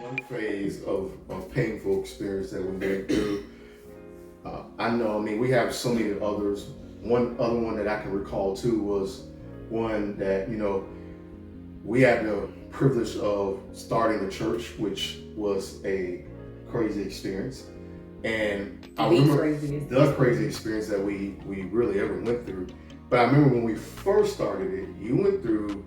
One phase of painful experience that we went through. I know, I mean, we have so many others. One other one that I can recall too was one that, we had the privilege of starting the church, which was a crazy experience. And I remember the crazy experience that we really ever went through. But I remember when we first started it, you went through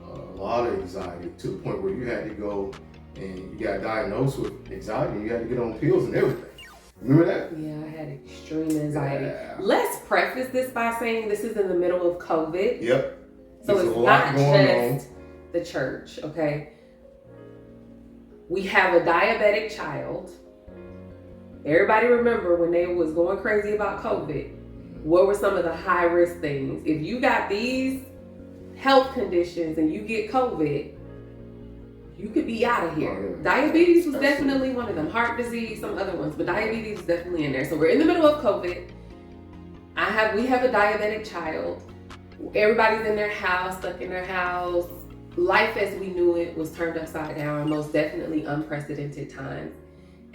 a lot of anxiety to the point where you had to go and you got diagnosed with anxiety. You had to get on pills and everything. Remember that? Yeah, I had extreme anxiety. Yeah. Let's preface this by saying this is in the middle of COVID. Yep. So There's it's a lot not going just the church, okay? We have a diabetic child. Everybody remember when they was going crazy about COVID, what were some of the high risk things? If you got these health conditions and you get COVID, you could be out of here. Oh, yeah. Diabetes was definitely one of them. Heart disease, some other ones, but diabetes is definitely in there. So we're in the middle of COVID. We have a diabetic child. Everybody's in their house, stuck in their house. Life as we knew it was turned upside down, most definitely unprecedented times.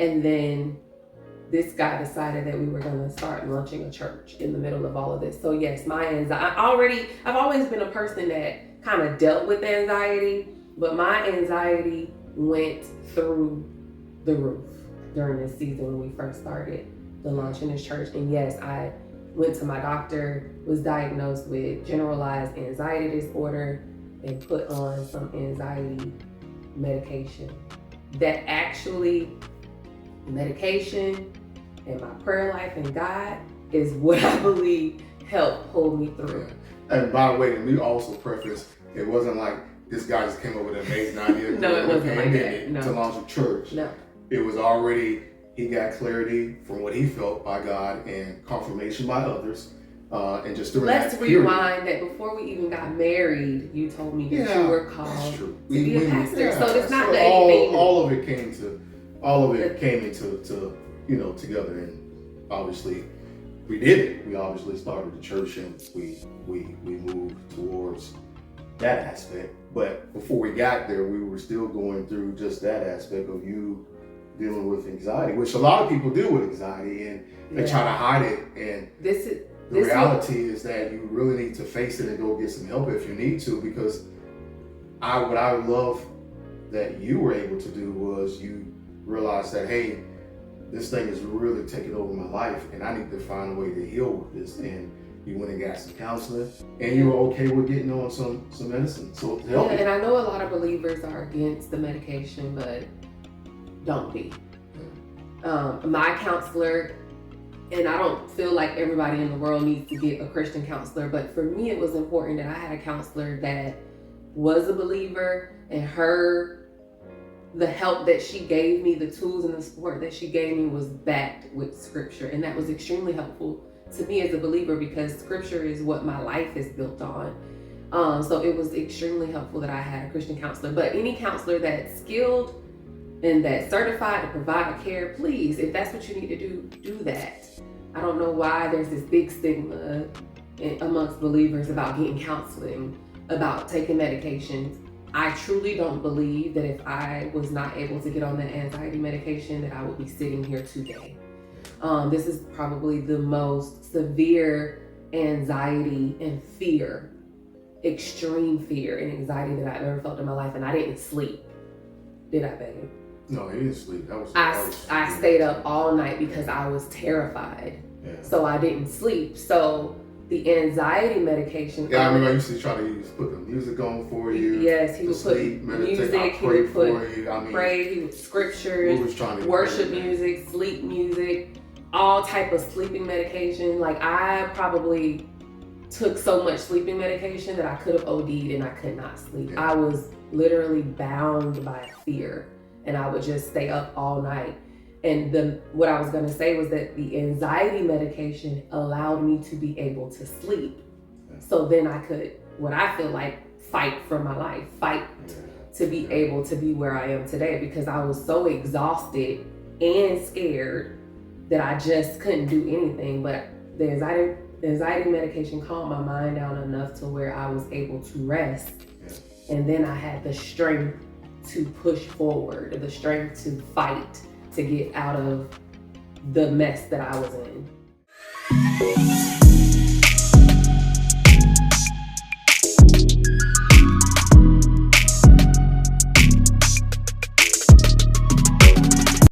And then this guy decided that we were going to start launching a church in the middle of all of this. So yes, my anxiety, I've always been a person that kind of dealt with anxiety, but my anxiety went through the roof during this season when we first started the launching this church. And yes, I went to my doctor, was diagnosed with generalized anxiety disorder, and put on some anxiety medication. That actually, medication and my prayer life and God is what I believe helped pull me through. And by the way, and we also preface, it wasn't like this guy just came up with an amazing idea No, it wasn't like that. No. to launch a church. No. It was already, he got clarity from what he felt by God and confirmation by others. And just during Let's that period. rewind that before we even got married, you told me that you were called to be a pastor. Yeah. So it's not so that anything. all of it came into together, and obviously we did it. We obviously started the church, and we moved towards that aspect. But before we got there, we were still going through just that aspect of you dealing with anxiety, which a lot of people deal with anxiety, and they try to hide it. And the reality is that you really need to face it and go get some help if you need to, because what I love that you were able to do was you realized that, hey, this thing is really taking over my life and I need to find a way to heal with this. And you went and got some counseling, and you were okay with getting on some medicine. So to help you. And I know a lot of believers are against the medication, but don't be. My counselor, and I don't feel like everybody in the world needs to get a Christian counselor, but for me it was important that I had a counselor that was a believer, and the help that she gave me, the tools and the support that she gave me was backed with scripture. And that was extremely helpful to me as a believer, because scripture is what my life is built on. So it was extremely helpful that I had a Christian counselor. But any counselor that's skilled and that's certified to provide care, please, if that's what you need to do that. I don't know why there's this big stigma amongst believers about getting counseling, about taking medications. I truly don't believe that if I was not able to get on that anxiety medication that I would be sitting here today. This is probably the most severe anxiety and fear, extreme fear and anxiety that I've ever felt in my life, and I didn't sleep. Did I, baby? No, you didn't sleep. I stayed up all night because I was terrified. Yeah. So I didn't sleep. So the anxiety medication. Yeah, I remember I used to try to put the music on for you. Yes, he would put music, he would put pray, he would scriptures, worship music, sleep music, all type of sleeping medication. Like, I probably took so much sleeping medication that I could have OD'd and I could not sleep. Yeah. I was literally bound by fear, and I would just stay up all night. And what I was going to say was that the anxiety medication allowed me to be able to sleep. So then I could, what I feel like, fight for my life, to be able to be where I am today, because I was so exhausted and scared that I just couldn't do anything. But the The anxiety medication calmed my mind down enough to where I was able to rest. And then I had the strength to push forward, the strength to fight, to get out of the mess that I was in.